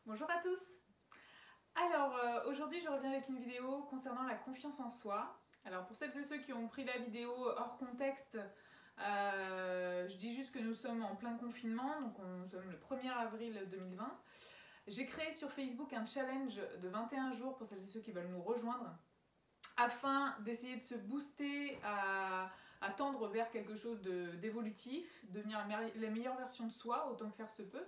Bonjour à tous. Alors aujourd'hui je reviens avec une vidéo concernant la confiance en soi. Alors pour celles et ceux qui ont pris la vidéo hors contexte, je dis juste que nous sommes en plein confinement, donc nous sommes le 1er avril 2020. J'ai créé sur Facebook un challenge de 21 jours pour celles et ceux qui veulent nous rejoindre, afin d'essayer de se booster à tendre vers quelque chose d'évolutif, devenir la meilleure version de soi, autant que faire se peut.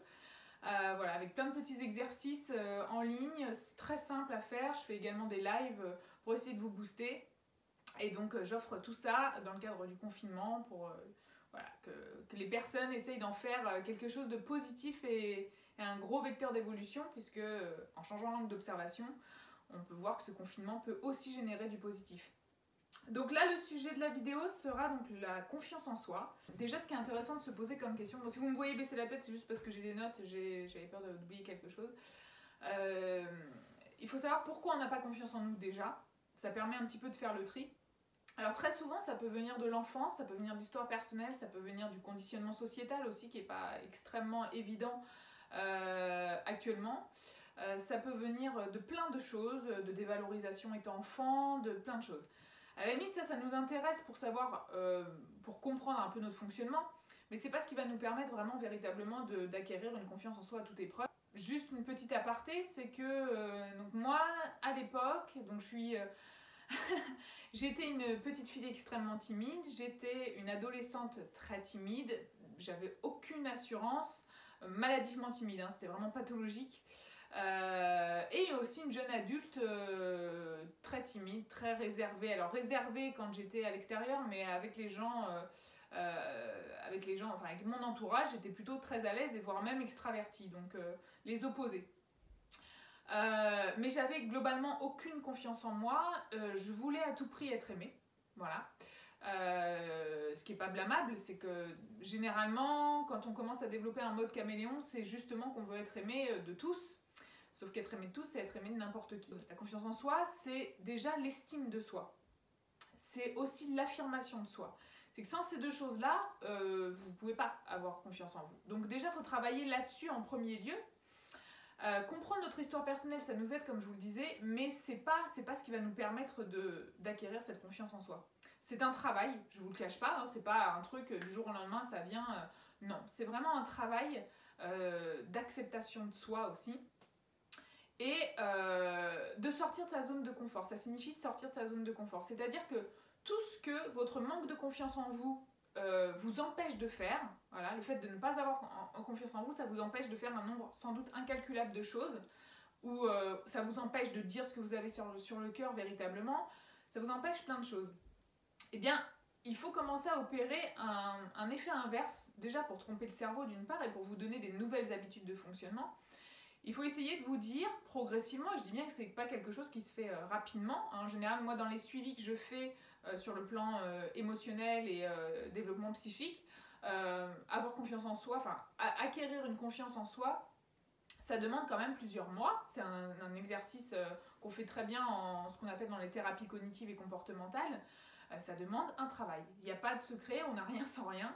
Voilà, avec plein de petits exercices en ligne, c'est très simple à faire. Je fais également des lives pour essayer de vous booster. Et donc j'offre tout ça dans le cadre du confinement pour voilà, que les personnes essayent d'en faire quelque chose de positif et un gros vecteur d'évolution, puisque en changeant l'angle d'observation, on peut voir que ce confinement peut aussi générer du positif. Donc là, le sujet de la vidéo sera donc la confiance en soi. Déjà, ce qui est intéressant de se poser comme question, bon, si vous me voyez baisser la tête, c'est juste parce que j'ai des notes, j'avais peur d'oublier quelque chose. Il faut savoir pourquoi on n'a pas confiance en nous déjà. Ça permet un petit peu de faire le tri. Alors très souvent, ça peut venir de l'enfance, ça peut venir d'histoire personnelle, ça peut venir du conditionnement sociétal aussi, qui n'est pas extrêmement évident actuellement. Ça peut venir de plein de choses, de dévalorisation étant enfant, de plein de choses. À la limite, ça nous intéresse pour savoir, pour comprendre un peu notre fonctionnement, mais c'est pas ce qui va nous permettre vraiment véritablement d'acquérir une confiance en soi à toute épreuve. Juste une petite aparté, c'est que donc moi, à l'époque, donc j'étais une petite fille extrêmement timide, j'étais une adolescente très timide, j'avais aucune assurance, maladivement timide, hein, c'était vraiment pathologique. Et aussi une jeune adulte très timide, très réservée. Alors réservée quand j'étais à l'extérieur, mais avec les gens, enfin avec mon entourage, j'étais plutôt très à l'aise et voire même extravertie, donc les opposés. Mais j'avais globalement aucune confiance en moi, je voulais à tout prix être aimée, voilà. Ce qui n'est pas blâmable, c'est que généralement, quand on commence à développer un mode caméléon, c'est justement qu'on veut être aimé de tous. Sauf qu'être aimé de tous, c'est être aimé de n'importe qui. La confiance en soi, c'est déjà l'estime de soi. C'est aussi l'affirmation de soi. C'est que sans ces deux choses-là, vous ne pouvez pas avoir confiance en vous. Donc déjà, il faut travailler là-dessus en premier lieu. Comprendre notre histoire personnelle, ça nous aide, comme je vous le disais, mais c'est pas ce qui va nous permettre d'acquérir cette confiance en soi. C'est un travail, je vous le cache pas, hein, c'est pas un truc du jour au lendemain, ça vient... non, c'est vraiment un travail d'acceptation de soi aussi. Et de sortir de sa zone de confort. Ça signifie sortir de sa zone de confort. C'est-à-dire que tout ce que votre manque de confiance en vous vous empêche de faire, voilà, le fait de ne pas avoir confiance en vous, ça vous empêche de faire un nombre sans doute incalculable de choses, ou ça vous empêche de dire ce que vous avez sur le cœur véritablement, ça vous empêche plein de choses. Eh bien, il faut commencer à opérer un effet inverse, déjà pour tromper le cerveau d'une part, et pour vous donner des nouvelles habitudes de fonctionnement. Il faut essayer de vous dire progressivement, et je dis bien que ce n'est pas quelque chose qui se fait rapidement. En général, moi, dans les suivis que je fais sur le plan émotionnel et développement psychique, avoir confiance en soi, enfin, acquérir une confiance en soi, ça demande quand même plusieurs mois. C'est un exercice qu'on fait très bien en ce qu'on appelle dans les thérapies cognitives et comportementales. Ça demande un travail. Il n'y a pas de secret, on n'a rien sans rien.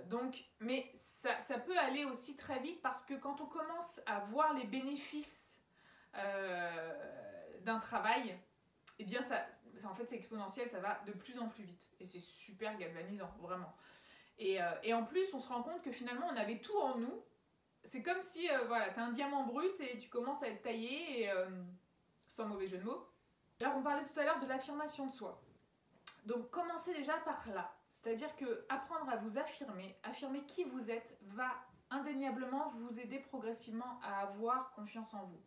Donc, mais ça peut aller aussi très vite parce que quand on commence à voir les bénéfices d'un travail, eh bien en fait c'est exponentiel, ça va de plus en plus vite et c'est super galvanisant, vraiment. Et en plus on se rend compte que finalement on avait tout en nous. C'est comme si voilà, tu as un diamant brut et tu commences à être taillé, et, sans mauvais jeu de mots. Alors on parlait tout à l'heure de l'affirmation de soi. Donc commencez déjà par là. C'est-à-dire que apprendre à vous affirmer qui vous êtes, va indéniablement vous aider progressivement à avoir confiance en vous.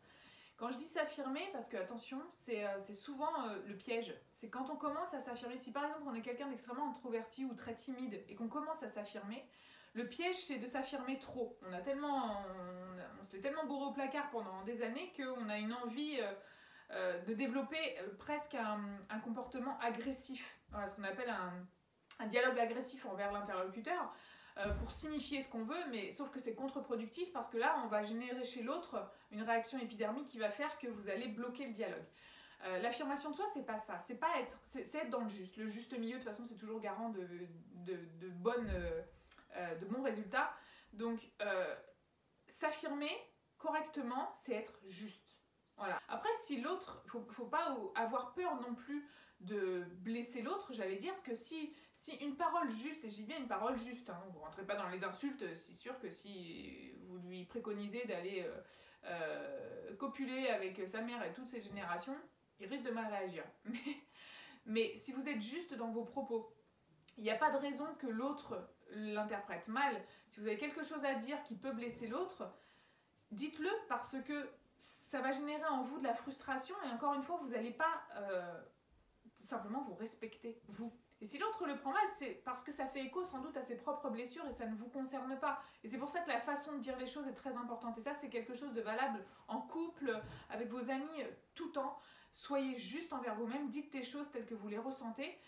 Quand je dis s'affirmer, parce que attention, c'est souvent le piège. C'est quand on commence à s'affirmer. Si par exemple on est quelqu'un d'extrêmement introverti ou très timide et qu'on commence à s'affirmer, le piège c'est de s'affirmer trop. On se l'est tellement bourré au placard pendant des années qu'on a une envie... de développer presque un comportement agressif, voilà, ce qu'on appelle un dialogue agressif envers l'interlocuteur, pour signifier ce qu'on veut, mais sauf que c'est contre-productif parce que là, on va générer chez l'autre une réaction épidermique qui va faire que vous allez bloquer le dialogue. L'affirmation de soi, c'est pas ça, c'est être dans le juste. Le juste milieu, de toute façon, c'est toujours garant de bons résultats. Donc, s'affirmer, correctement, c'est être juste. Voilà. Après, si l'autre, faut pas avoir peur non plus de blesser l'autre, j'allais dire, parce que si une parole juste, et je dis bien une parole juste, hein, vous ne rentrez pas dans les insultes, c'est sûr que si vous lui préconisez d'aller copuler avec sa mère et toutes ses générations, il risque de mal réagir. Mais si vous êtes juste dans vos propos, il n'y a pas de raison que l'autre l'interprète mal. Si vous avez quelque chose à dire qui peut blesser l'autre, dites-le parce que ça va générer en vous de la frustration et encore une fois, vous n'allez pas simplement vous respecter, vous. Et si l'autre le prend mal, c'est parce que ça fait écho sans doute à ses propres blessures et ça ne vous concerne pas. Et c'est pour ça que la façon de dire les choses est très importante. Et ça, c'est quelque chose de valable en couple, avec vos amis, tout le temps. Soyez juste envers vous-même, dites les choses telles que vous les ressentez.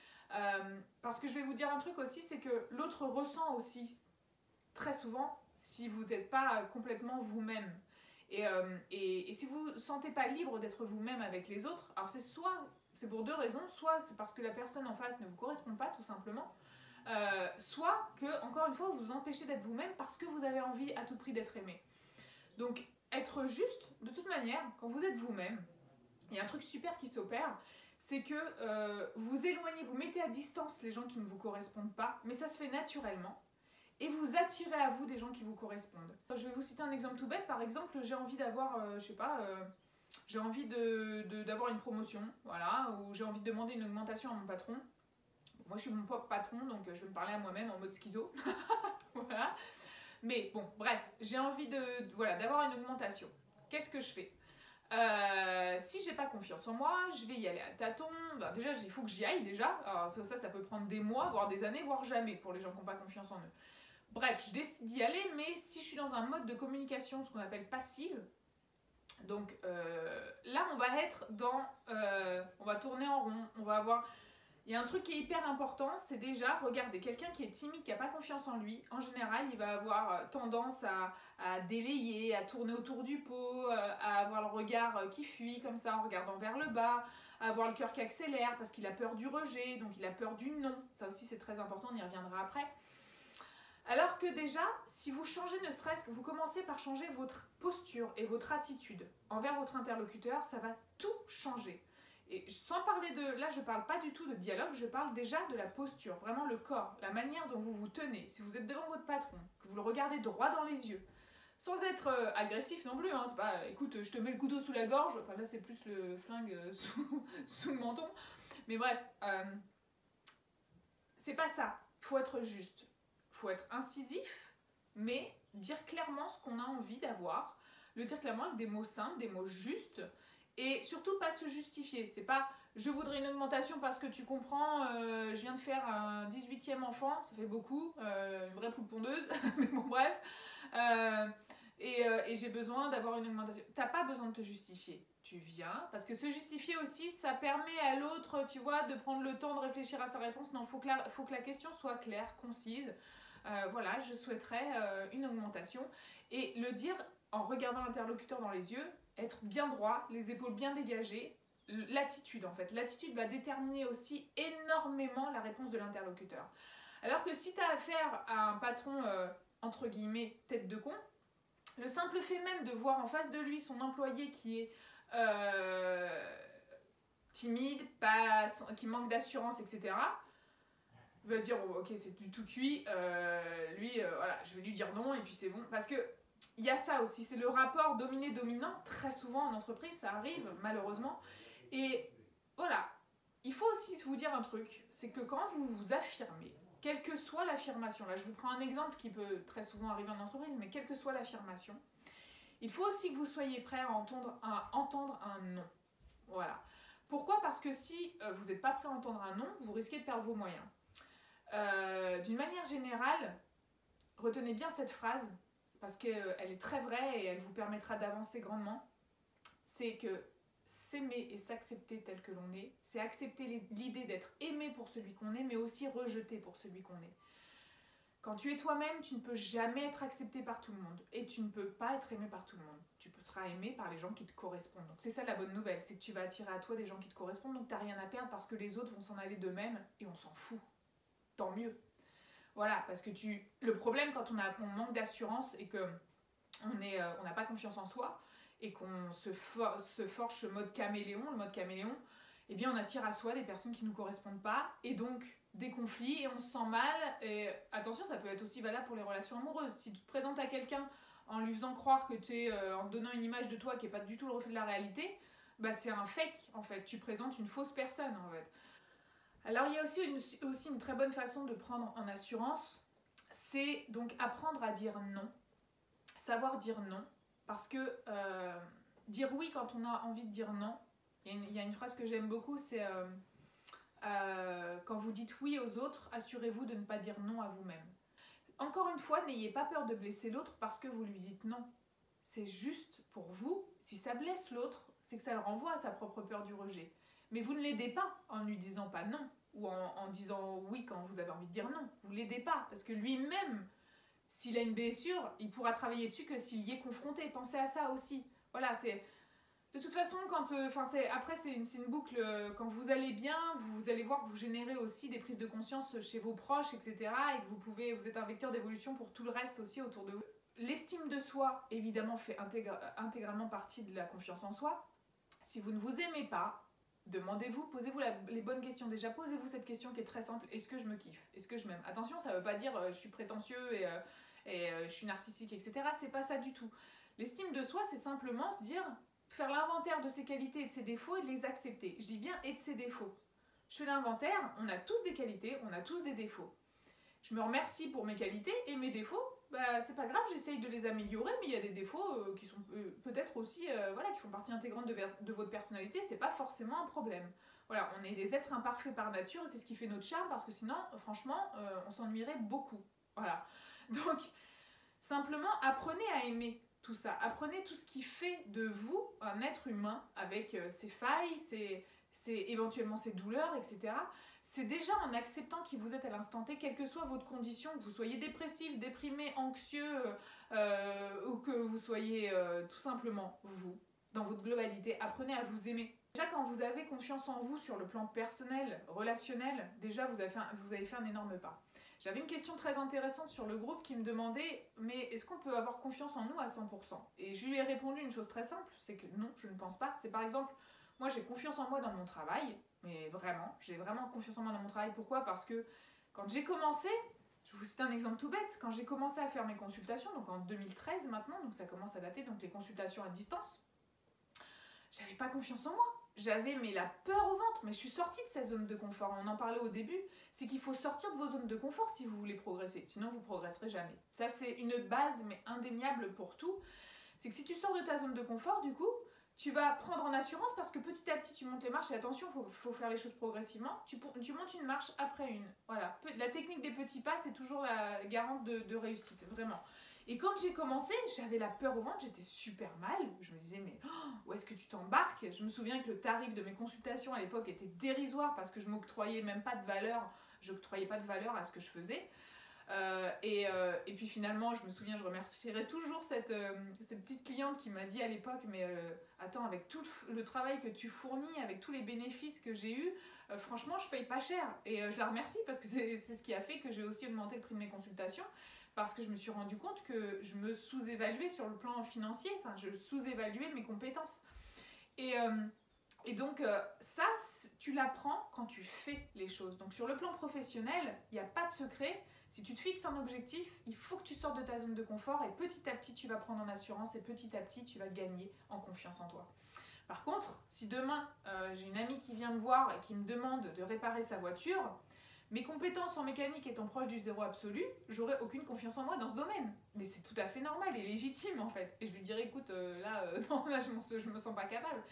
Parce que je vais vous dire un truc aussi, c'est que l'autre ressent aussi très souvent si vous n'êtes pas complètement vous-même. Et si vous ne vous sentez pas libre d'être vous-même avec les autres, alors c'est pour deux raisons, soit c'est parce que la personne en face ne vous correspond pas tout simplement, soit que, encore une fois, vous vous empêchez d'être vous-même parce que vous avez envie à tout prix d'être aimé. Donc, être juste, de toute manière, quand vous êtes vous-même, il y a un truc super qui s'opère, c'est que vous éloignez, vous mettez à distance les gens qui ne vous correspondent pas, mais ça se fait naturellement. Et vous attirez à vous des gens qui vous correspondent. Je vais vous citer un exemple tout bête. Par exemple, j'ai envie d'avoir, je sais pas, j'ai envie d'avoir une promotion, voilà, ou j'ai envie de demander une augmentation à mon patron. Moi, je suis mon propre patron, donc je vais me parler à moi-même en mode schizo. Voilà. Mais bon, bref, j'ai envie voilà, d'avoir une augmentation. Qu'est-ce que je fais ? Si j'ai pas confiance en moi, je vais y aller à tâtons. Ben, déjà, il faut que j'y aille déjà. Alors, ça peut prendre des mois, voire des années, voire jamais pour les gens qui n'ont pas confiance en eux. Bref, je décide d'y aller, mais si je suis dans un mode de communication, ce qu'on appelle passive, donc là, on va être dans... on va tourner en rond, on va avoir... Il y a un truc qui est hyper important, c'est déjà, regardez, quelqu'un qui est timide, qui n'a pas confiance en lui, en général, il va avoir tendance à délayer, à tourner autour du pot, à avoir le regard qui fuit comme ça, en regardant vers le bas, à avoir le cœur qui accélère parce qu'il a peur du rejet, donc il a peur du non. Ça aussi, c'est très important, on y reviendra après. Alors que déjà, si vous changez ne serait-ce que vous commencez par changer votre posture et votre attitude envers votre interlocuteur, ça va tout changer. Et sans parler de... Là, je ne parle pas du tout de dialogue, je parle déjà de la posture, vraiment le corps, la manière dont vous vous tenez. Si vous êtes devant votre patron, que vous le regardez droit dans les yeux, sans être agressif non plus, hein, c'est pas, écoute, je te mets le couteau sous la gorge, enfin là c'est plus le flingue sous le menton, mais bref, c'est pas ça, il faut être juste. Il faut être incisif, mais dire clairement ce qu'on a envie d'avoir, le dire clairement avec des mots simples, des mots justes, et surtout pas se justifier. C'est pas je voudrais une augmentation parce que tu comprends, je viens de faire un 18e enfant, ça fait beaucoup, une vraie poule pondeuse, mais bon bref, et j'ai besoin d'avoir une augmentation. T'as pas besoin de te justifier. Tu viens, parce que se justifier aussi, ça permet à l'autre, tu vois, de prendre le temps de réfléchir à sa réponse. Non, faut que la question soit claire, concise. Voilà, je souhaiterais une augmentation. Et le dire en regardant l'interlocuteur dans les yeux, être bien droit, les épaules bien dégagées, l'attitude en fait. L'attitude va déterminer aussi énormément la réponse de l'interlocuteur. Alors que si tu as affaire à un patron, entre guillemets, tête de con, le simple fait même de voir en face de lui son employé qui est timide, qui manque d'assurance, etc., il va se dire oh, ok c'est du tout cuit, voilà, je vais lui dire non et puis c'est bon, parce que il y a ça aussi, c'est le rapport dominé-dominant, très souvent en entreprise ça arrive malheureusement, et voilà, il faut aussi vous dire un truc, c'est que quand vous vous affirmez, quelle que soit l'affirmation, là je vous prends un exemple qui peut très souvent arriver en entreprise, mais quelle que soit l'affirmation, il faut aussi que vous soyez prêt à entendre un non, voilà. Pourquoi ? Parce que si vous n'êtes pas prêt à entendre un non, vous risquez de perdre vos moyens. D'une manière générale, retenez bien cette phrase parce qu'elle est très vraie et elle vous permettra d'avancer grandement. C'est que s'aimer et s'accepter tel que l'on est, c'est accepter l'idée d'être aimé pour celui qu'on est, mais aussi rejeté pour celui qu'on est. Quand tu es toi-même, tu ne peux jamais être accepté par tout le monde et tu ne peux pas être aimé par tout le monde. Tu seras aimé par les gens qui te correspondent. Donc c'est ça la bonne nouvelle, c'est que tu vas attirer à toi des gens qui te correspondent, donc tu n'as rien à perdre parce que les autres vont s'en aller d'eux-mêmes et on s'en fout. Tant mieux. Voilà, parce que le problème quand on manque d'assurance et que on n'a pas confiance en soi et qu'on se forge le mode caméléon, eh bien on attire à soi des personnes qui ne nous correspondent pas et donc des conflits et on se sent mal. Et attention, ça peut être aussi valable pour les relations amoureuses. Si tu te présentes à quelqu'un en lui faisant croire que tu es, en te donnant une image de toi qui n'est pas du tout le reflet de la réalité, bah c'est un fake en fait, tu présentes une fausse personne en fait. Alors il y a aussi une très bonne façon de prendre en assurance, c'est donc apprendre à dire non, savoir dire non, parce que dire oui quand on a envie de dire non, il y a une phrase que j'aime beaucoup, c'est quand vous dites oui aux autres, assurez-vous de ne pas dire non à vous-même. Encore une fois, n'ayez pas peur de blesser l'autre parce que vous lui dites non. C'est juste pour vous, si ça blesse l'autre, c'est que ça le renvoie à sa propre peur du rejet. Mais vous ne l'aidez pas en lui disant pas non, ou en disant oui quand vous avez envie de dire non. Vous ne l'aidez pas, parce que lui-même, s'il a une blessure, il pourra travailler dessus que s'il y est confronté. Pensez à ça aussi. Voilà, c'est... De toute façon, après c'est une boucle, quand vous allez bien, vous allez voir que vous générez aussi des prises de conscience chez vos proches, etc. Et que vous êtes un vecteur d'évolution pour tout le reste aussi autour de vous. L'estime de soi, évidemment, fait intégralement partie de la confiance en soi. Si vous ne vous aimez pas, demandez-vous, posez-vous les bonnes questions. Déjà, posez-vous cette question qui est très simple. Est-ce que je me kiffe? Est-ce que je m'aime? Attention, ça ne veut pas dire je suis prétentieux et je suis narcissique, etc. C'est pas ça du tout. L'estime de soi, c'est simplement se dire, faire l'inventaire de ses qualités et de ses défauts et de les accepter. Je dis bien et de ses défauts. Je fais l'inventaire, on a tous des qualités, on a tous des défauts. Je me remercie pour mes qualités et mes défauts, bah, c'est pas grave, j'essaye de les améliorer, mais il y a des défauts qui sont peut-être aussi, qui font partie intégrante de votre personnalité, c'est pas forcément un problème. Voilà, on est des êtres imparfaits par nature et c'est ce qui fait notre charme parce que sinon, franchement, on s'ennuierait beaucoup. Voilà. Donc, simplement, apprenez à aimer tout ça. Apprenez tout ce qui fait de vous un être humain avec ses failles, éventuellement ses douleurs, etc. C'est déjà en acceptant qui vous êtes à l'instant T, quelle que soit votre condition, que vous soyez dépressif, déprimé, anxieux ou que vous soyez tout simplement vous, dans votre globalité. Apprenez à vous aimer. Déjà quand vous avez confiance en vous sur le plan personnel, relationnel, déjà vous avez fait un énorme pas. J'avais une question très intéressante sur le groupe qui me demandait « Mais est-ce qu'on peut avoir confiance en nous à 100% ?» Et je lui ai répondu une chose très simple, c'est que non, je ne pense pas. C'est par exemple, moi j'ai confiance en moi dans mon travail, mais vraiment, j'ai vraiment confiance en moi dans mon travail. Pourquoi? Parce que quand j'ai commencé, je vous cite un exemple tout bête, quand j'ai commencé à faire mes consultations, donc en 2013 maintenant, donc ça commence à dater, donc les consultations à distance, j'avais pas confiance en moi. J'avais la peur au ventre, mais je suis sortie de cette zone de confort. On en parlait au début, c'est qu'il faut sortir de vos zones de confort si vous voulez progresser, sinon vous progresserez jamais. Ça c'est une base mais indéniable pour tout. C'est que si tu sors de ta zone de confort, du coup, tu vas prendre en assurance parce que petit à petit tu montes les marches et attention, faut faire les choses progressivement. Tu montes une marche après une. Voilà. La technique des petits pas, c'est toujours la garante de réussite, vraiment. Et quand j'ai commencé, j'avais la peur au ventre, j'étais super mal. Je me disais, mais où est-ce que tu t'embarques? Je me souviens que le tarif de mes consultations à l'époque était dérisoire parce que je m'octroyais même pas de valeur, j'octroyais pas de valeur à ce que je faisais. Et puis finalement, je me souviens, je remercierai toujours cette petite cliente qui m'a dit à l'époque, mais attends, avec tout le travail que tu fournis, avec tous les bénéfices que j'ai eus, franchement, je paye pas cher. Et je la remercie parce que c'est ce qui a fait que j'ai aussi augmenté le prix de mes consultations. Parce que je me suis rendu compte que je me sous-évaluais sur le plan financier, enfin je sous-évaluais mes compétences. Et donc ça, tu l'apprends quand tu fais les choses. Donc sur le plan professionnel, il n'y a pas de secret. Si tu te fixes un objectif, il faut que tu sortes de ta zone de confort et petit à petit tu vas prendre en assurance et petit à petit tu vas gagner en confiance en toi. Par contre, si demain j'ai une amie qui vient me voir et qui me demande de réparer sa voiture, mes compétences en mécanique étant proches du zéro absolu, j'aurai aucune confiance en moi dans ce domaine. Mais c'est tout à fait normal et légitime en fait. Et je lui dirai, écoute, non, là je me sens pas capable.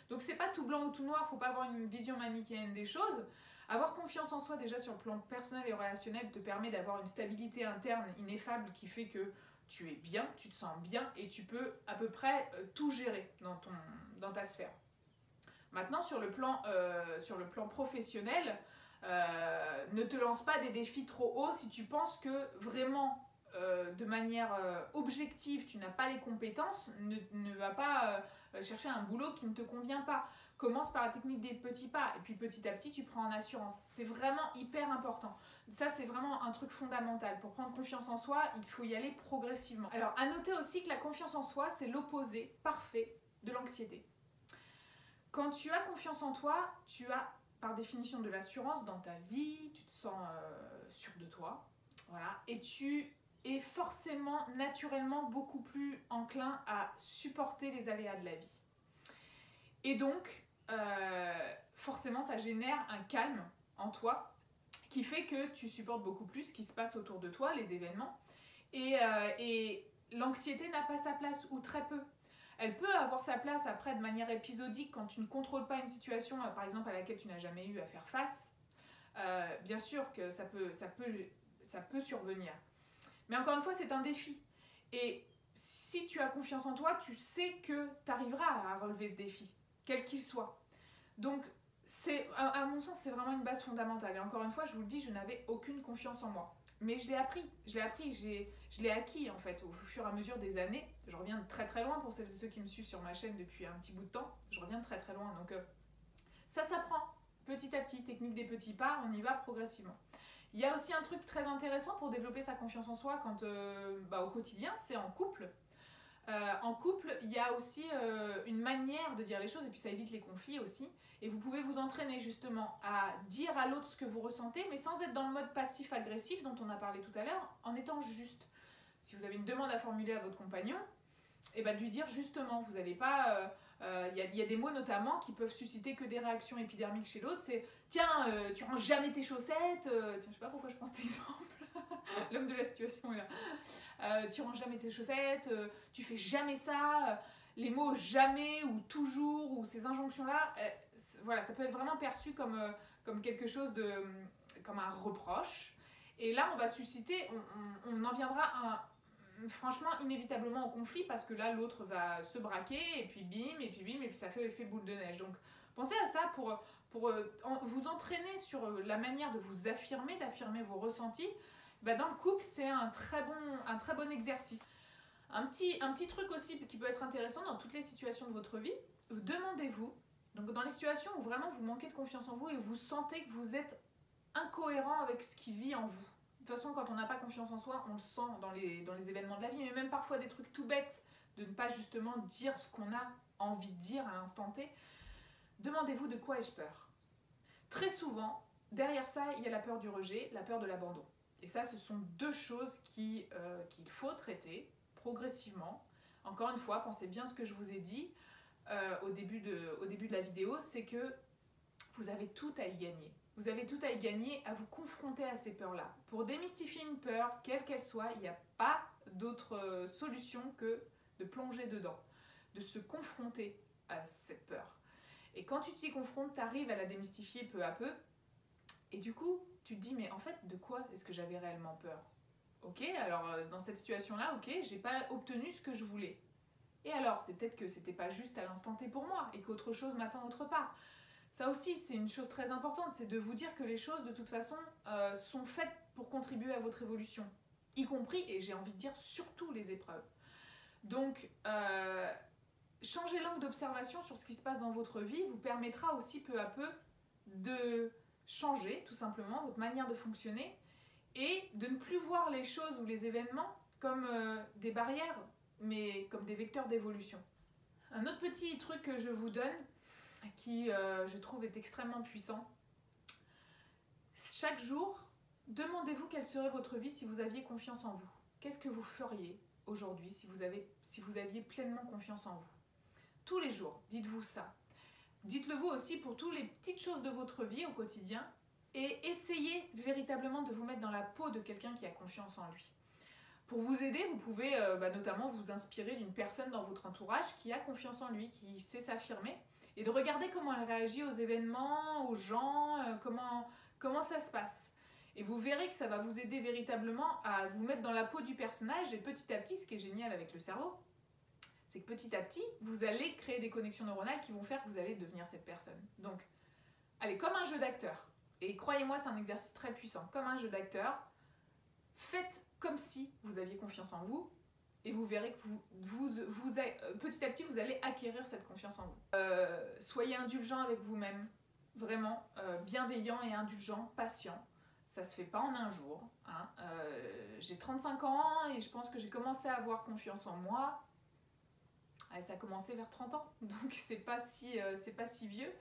Donc c'est pas tout blanc ou tout noir, faut pas avoir une vision manichéenne des choses. Avoir confiance en soi déjà sur le plan personnel et relationnel te permet d'avoir une stabilité interne ineffable qui fait que tu es bien, tu te sens bien et tu peux à peu près tout gérer dans ta sphère. Maintenant sur le plan professionnel, ne te lance pas des défis trop hauts si tu penses que vraiment de manière objective, tu n'as pas les compétences, ne va pas chercher un boulot qui ne te convient pas. Commence par la technique des petits pas et puis petit à petit tu prends en assurance. C'est vraiment hyper important. Ça c'est vraiment un truc fondamental. Pour prendre confiance en soi, il faut y aller progressivement. Alors à noter aussi que la confiance en soi, c'est l'opposé parfait de l'anxiété. Quand tu as confiance en toi, tu as par définition de l'assurance dans ta vie, tu te sens sûr de toi, voilà, et tu es forcément, naturellement, beaucoup plus enclin à supporter les aléas de la vie. Et donc, forcément, ça génère un calme en toi qui fait que tu supportes beaucoup plus ce qui se passe autour de toi, les événements, et l'anxiété n'a pas sa place, ou très peu. Elle peut avoir sa place après de manière épisodique quand tu ne contrôles pas une situation, par exemple, à laquelle tu n'as jamais eu à faire face. Bien sûr que ça peut survenir. Mais encore une fois, c'est un défi. Et si tu as confiance en toi, tu sais que tu arriveras à relever ce défi, quel qu'il soit. Donc, à mon sens, c'est vraiment une base fondamentale. Et encore une fois, je vous le dis, je n'avais aucune confiance en moi. Mais je l'ai appris, je l'ai acquis en fait au fur et à mesure des années. Je reviens de très très loin pour celles et ceux qui me suivent sur ma chaîne depuis un petit bout de temps. Je reviens de très très loin, donc ça s'apprend petit à petit, technique des petits pas, on y va progressivement. Il y a aussi un truc très intéressant pour développer sa confiance en soi quand, au quotidien, c'est en couple. En couple, il y a aussi une manière de dire les choses, et puis ça évite les conflits aussi. Et vous pouvez vous entraîner justement à dire à l'autre ce que vous ressentez, mais sans être dans le mode passif-agressif dont on a parlé tout à l'heure, en étant juste. Si vous avez une demande à formuler à votre compagnon, et de lui dire justement, vous n'allez pas... Il y a des mots notamment qui peuvent susciter que des réactions épidermiques chez l'autre, c'est « Tiens, tu ranges jamais tes chaussettes », tiens, je sais pas pourquoi je prends cet exemple, l'homme de la situation est là. Tu ranges jamais tes chaussettes, tu fais jamais ça, les mots jamais ou toujours ou ces injonctions-là, voilà, ça peut être vraiment perçu comme quelque chose de, comme un reproche. Et là, on va susciter, on en viendra franchement inévitablement au conflit parce que là, l'autre va se braquer et puis bim, et puis ça fait effet boule de neige. Donc, pensez à ça pour vous entraîner sur la manière de vous affirmer, d'affirmer vos ressentis. Dans le couple, c'est un très bon exercice. Un petit truc aussi qui peut être intéressant dans toutes les situations de votre vie, demandez-vous, donc dans les situations où vraiment vous manquez de confiance en vous et vous sentez que vous êtes incohérent avec ce qui vit en vous. De toute façon, quand on n'a pas confiance en soi, on le sent dans les événements de la vie, mais même parfois des trucs tout bêtes, de ne pas justement dire ce qu'on a envie de dire à l'instant T. Demandez-vous de quoi ai-je peur. Très souvent, derrière ça, il y a la peur du rejet, la peur de l'abandon. Et ça, ce sont deux choses qu'il faut traiter progressivement. Encore une fois, pensez bien ce que je vous ai dit au début de la vidéo, c'est que vous avez tout à y gagner. Vous avez tout à y gagner à vous confronter à ces peurs-là. Pour démystifier une peur, quelle qu'elle soit, il n'y a pas d'autre solution que de plonger dedans, de se confronter à cette peur. Et quand tu t'y confrontes, tu arrives à la démystifier peu à peu. Et du coup, tu te dis, mais en fait, de quoi est-ce que j'avais réellement peur? Ok, alors dans cette situation-là, ok, j'ai pas obtenu ce que je voulais. Et alors, c'est peut-être que c'était pas juste à l'instant T pour moi et qu'autre chose m'attend autre part. Ça aussi, c'est une chose très importante, c'est de vous dire que les choses, de toute façon, sont faites pour contribuer à votre évolution. Y compris, et j'ai envie de dire, surtout les épreuves. Donc, changer l'angle d'observation sur ce qui se passe dans votre vie vous permettra aussi peu à peu de changer, tout simplement, votre manière de fonctionner et de ne plus voir les choses ou les événements comme des barrières, mais comme des vecteurs d'évolution. Un autre petit truc que je vous donne, qui je trouve est extrêmement puissant. Chaque jour, demandez-vous quelle serait votre vie si vous aviez confiance en vous. Qu'est-ce que vous feriez aujourd'hui si vous aviez pleinement confiance en vous? Tous les jours, dites-vous ça. Dites-le vous aussi pour toutes les petites choses de votre vie au quotidien et essayez véritablement de vous mettre dans la peau de quelqu'un qui a confiance en lui. Pour vous aider, vous pouvez notamment vous inspirer d'une personne dans votre entourage qui a confiance en lui, qui sait s'affirmer et de regarder comment elle réagit aux événements, aux gens, comment ça se passe. Et vous verrez que ça va vous aider véritablement à vous mettre dans la peau du personnage et petit à petit, ce qui est génial avec le cerveau, c'est que petit à petit, vous allez créer des connexions neuronales qui vont faire que vous allez devenir cette personne. Donc, allez, comme un jeu d'acteur, et croyez-moi, c'est un exercice très puissant, comme un jeu d'acteur, faites comme si vous aviez confiance en vous. Et vous verrez que petit à petit, vous allez acquérir cette confiance en vous. Soyez indulgent avec vous-même, vraiment bienveillant et indulgent, patient. Ça se fait pas en un jour. Hein. J'ai 35 ans et je pense que j'ai commencé à avoir confiance en moi. Ça a commencé vers 30 ans, donc c'est pas si vieux.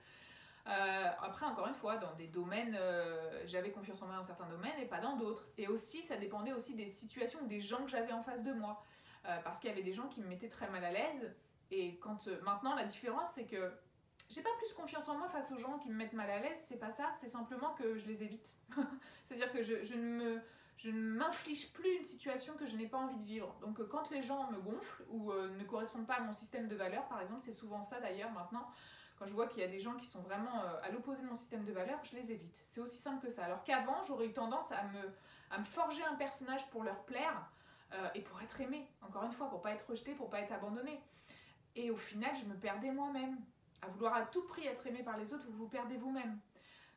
Après, encore une fois, dans des domaines, j'avais confiance en moi dans certains domaines et pas dans d'autres. Et aussi, ça dépendait aussi des situations ou des gens que j'avais en face de moi. Parce qu'il y avait des gens qui me mettaient très mal à l'aise. Et maintenant, la différence, c'est que j'ai pas plus confiance en moi face aux gens qui me mettent mal à l'aise. C'est pas ça, c'est simplement que je les évite. C'est-à-dire que je ne m'inflige plus une situation que je n'ai pas envie de vivre. Donc quand les gens me gonflent ou ne correspondent pas à mon système de valeurs, par exemple, c'est souvent ça d'ailleurs maintenant, quand je vois qu'il y a des gens qui sont vraiment à l'opposé de mon système de valeurs, je les évite. C'est aussi simple que ça. Alors qu'avant, j'aurais eu tendance à me forger un personnage pour leur plaire et pour être aimée, encore une fois, pour pas être rejetée, pour pas être abandonnée. Et au final, je me perdais moi-même. À vouloir à tout prix être aimé par les autres, vous vous perdez vous-même.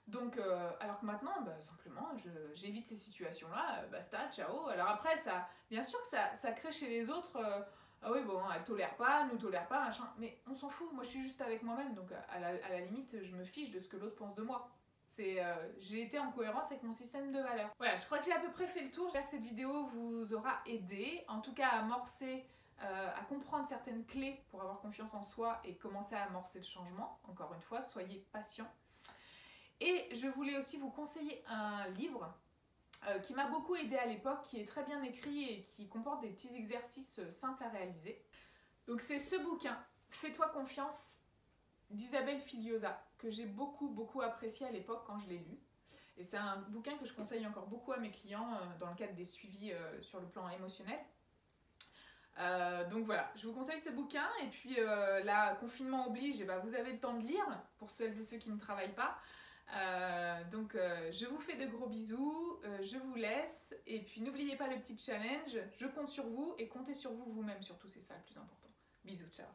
Donc, alors que maintenant, simplement, j'évite ces situations-là, basta, ciao. Alors après, bien sûr que ça crée chez les autres, ah oui, bon, elle tolère pas, nous tolère pas, machin, mais on s'en fout, moi je suis juste avec moi-même, donc à la limite, je me fiche de ce que l'autre pense de moi. J'ai été en cohérence avec mon système de valeurs. Voilà, je crois que j'ai à peu près fait le tour. J'espère que cette vidéo vous aura aidé, en tout cas à amorcer, à comprendre certaines clés pour avoir confiance en soi et commencer à amorcer le changement. Encore une fois, soyez patient. Et je voulais aussi vous conseiller un livre qui m'a beaucoup aidé à l'époque, qui est très bien écrit et qui comporte des petits exercices simples à réaliser. Donc c'est ce bouquin, Fais-toi confiance, d'Isabelle Filiosa, que j'ai beaucoup apprécié à l'époque quand je l'ai lu. Et c'est un bouquin que je conseille encore beaucoup à mes clients dans le cadre des suivis sur le plan émotionnel. Donc voilà, je vous conseille ce bouquin. Et puis là, confinement oblige, vous avez le temps de lire, pour celles et ceux qui ne travaillent pas. Donc je vous fais de gros bisous, je vous laisse. Et puis n'oubliez pas le petit challenge, je compte sur vous et comptez sur vous vous-même surtout, c'est ça le plus important. Bisous, ciao.